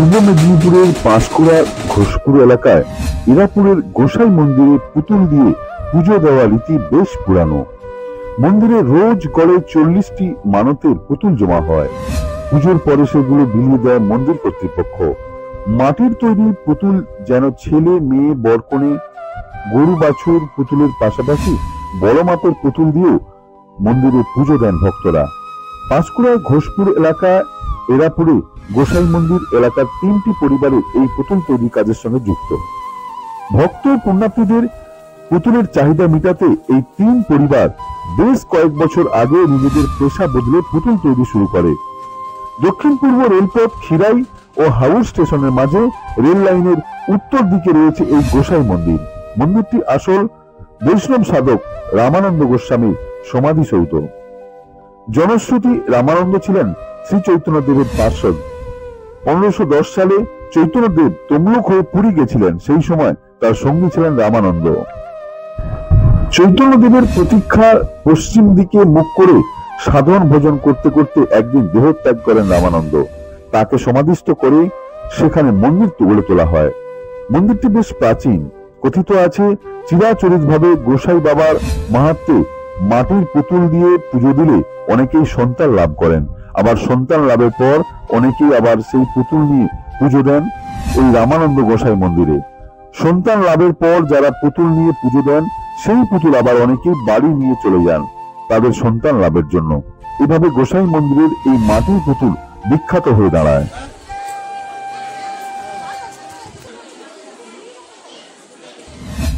পূর্ব মেদিনীপুরের পাঁশকুড়া ঘোষপুর এলাকায় ইরাপুরের গোসাই মন্দিরে পুতুল দিয়ে পুজো দেওয়া রীতি বেশ পুরানো। মন্দিরে রোজ গড়ে 40টি মানতের পুতুল জমা হয়। পুজোর পরে সেগুলো বিলিয়ে দেয় মন্দির কর্তৃপক্ষ। মাটির তৈরি পুতুল যেন ছেলে মেয়ে বরকনে গরু বাছুর পুতুলের পাশাপাশি বড় মাপের পুতুল দিয়েও মন্দিরে পুজো দেন ভক্তরা। পাঁশকুড়ার ঘোষপুর এলাকা এরাপুরে গোসাই মন্দির এলাকার 3টি পরিবারের এই পুতুল তৈরি কাজের সঙ্গে যুক্ত। ভক্ত পুণ্যার্থীদের পুতুলের চাহিদা মেটাতে এই 3 পরিবার বেশ কয়েক বছর আগে নিজেদের পেশা বদলে পুতুল তৈরি শুরু করে। দক্ষিণ পূর্ব রেলপথ খিরাই ও হাওড় স্টেশনের মাঝে রেল লাইনের উত্তর দিকে রয়েছে এই গোসাই মন্দির। মন্দিরটি আসল বৈষ্ণব সাধক রামানন্দ গোস্বামীর সমাধিসৌধ। জনশ্রুতি রামানন্দ ছিলেন শ্রী চৈতন্যদেবের পার্ষদ। 1510 সালে চৈতন্যদেব তমলুক হয়ে পুরী গেছিলেন, সেই সময় তার সঙ্গী ছিলেন রামানন্দ। চৈতন্যদেবের প্রতীক্ষার পশ্চিম দিকে মুখ করে সাধন ভোজন করতে করতে একদিন দেহত্যাগ করেন রামানন্দ। তাকে সমাধিস্থ করে সেখানে মন্দির গড়ে তোলা হয়। মন্দিরটি বেশ প্রাচীন। কথিত আছে চিরাচরিতভাবে গোসাই বাবার মাহাত্ম্যে মাটির পুতুল দিয়ে পুজো দিলে অনেকেই সন্তান লাভ করেন, আবার সন্তান লাভের পর অনেকেই আবার সেই পুতুল নিয়ে পুজো দেন ওই রামানন্দ গোসাই মন্দিরে। সন্তান লাভের পর যারা পুতুল নিয়ে পুজো দেন সেই পুতুল আবার অনেকেই বাড়ি নিয়ে চলে যান তাদের সন্তান লাভের জন্য। এভাবে গোসাই মন্দিরের এই মাটির পুতুল বিখ্যাত হয়ে দাঁড়ায়।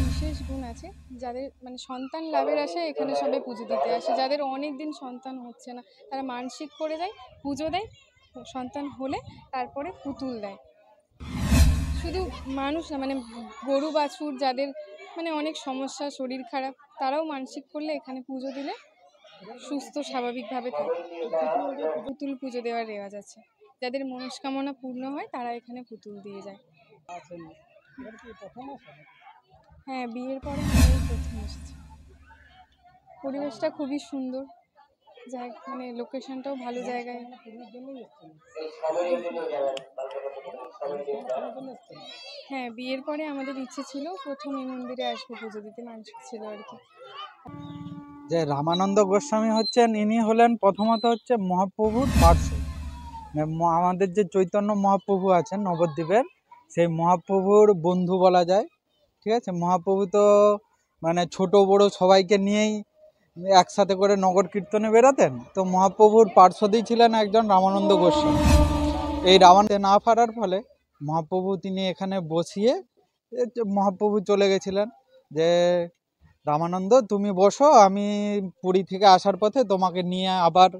বিশেষ গুণ আছে, যাদের সন্তান লাভের আশায় এখানে সবাই পুজো দিতে আসে। যাদের অনেক দিন সন্তান হচ্ছে না তারা মানসিক করে যায়, পুজো দেয়, সন্তান হলে তারপরে পুতুল দেয়। শুধু মানুষ না, গরু বাছুর যাদের অনেক সমস্যা, শরীর খারাপ, তারাও মানসিক করলে এখানে পুজো দিলে সুস্থ স্বাভাবিকভাবে থাকে। পুতুল পুজো দেওয়ার রেওয়াজ আছে। যাদের মনস্কামনা পূর্ণ হয় তারা এখানে পুতুল দিয়ে যায়। হ্যাঁ, বিয়ের পরে আমি প্রথম এসেছি। পরিবেশটা খুবই সুন্দর, লোকেশনটাও ভালো জায়গায়। হ্যাঁ, বিয়ের পরে আমাদের ইচ্ছে ছিল প্রথম এই মন্দিরে আসবো পুজো দিতে, মানসিক ছিল আর কি। যে রামানন্দ গোস্বামী হচ্ছেন, ইনি হলেন প্রথমত হচ্ছে মহাপ্রভুর পার্শ্বদ। আমাদের যে চৈতন্য মহাপ্রভু আছেন নবদ্বীপের, সেই মহাপ্রভুর বন্ধু বলা যায়। ঠিক আছে, মহাপ্রভু তো ছোট বড় সবাইকে নিয়েই একসাথে করে নগর কীর্তনে বেরোতেন। তো মহাপ্রভুর পার্শ্বদেই ছিলেন একজন রামানন্দ গোস্বামী। এই রামানন্দে না পারার ফলে মহাপ্রভু তিনি এখানে বসিয়ে মহাপ্রভু চলে গেছিলেন যে রামানন্দ তুমি বসো, আমি পুরী থেকে আসার পথে তোমাকে নিয়ে আবার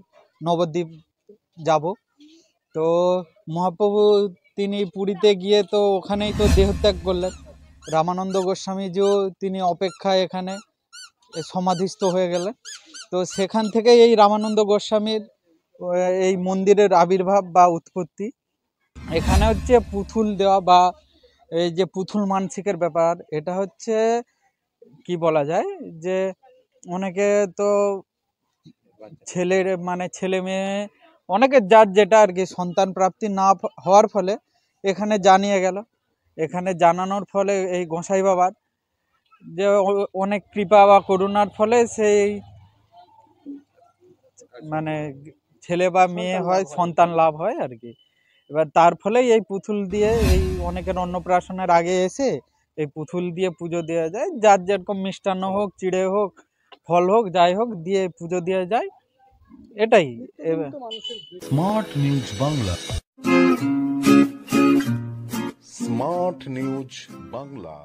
নবদ্বীপ যাব। তো মহাপ্রভু তিনি পুরীতে গিয়ে তো ওখানেই তো দেহত্যাগ করলেন। রামানন্দ গোস্বামীজিও তিনি অপেক্ষায় এখানে সমাধিস্থ হয়ে গেলেন। তো সেখান থেকে এই রামানন্দ গোস্বামীর এই মন্দিরের আবির্ভাব বা উৎপত্তি। এখানে হচ্ছে পুতুল দেওয়া বা এই যে পুতুল মানসিকের ব্যাপার, এটা হচ্ছে কি বলা যায় যে অনেকে তো ছেলে মেয়ে অনেকের যার যেটা আর কি সন্তান প্রাপ্তি না হওয়ার ফলে এখানে জানিয়ে গেল। এখানে জানানোর ফলে এই গোসাই বাবার যে অনেক কৃপা বা করুণার ফলে সেই ছেলে বা মেয়ে হয়, সন্তান লাভ হয় আর কি। এবার তার ফলেই এই পুতুল দিয়ে এই অনেকের অন্নপ্রাশনের আগে এসে এই পুতুল দিয়ে পুজো দেওয়া যায়। যার যেরকম মিষ্টান্ন হোক, চিড়ে হোক, ফল হোক, যাই হোক দিয়ে পুজো দেওয়া যায়, এটাই। Smart news Bangla, smart news Bangla.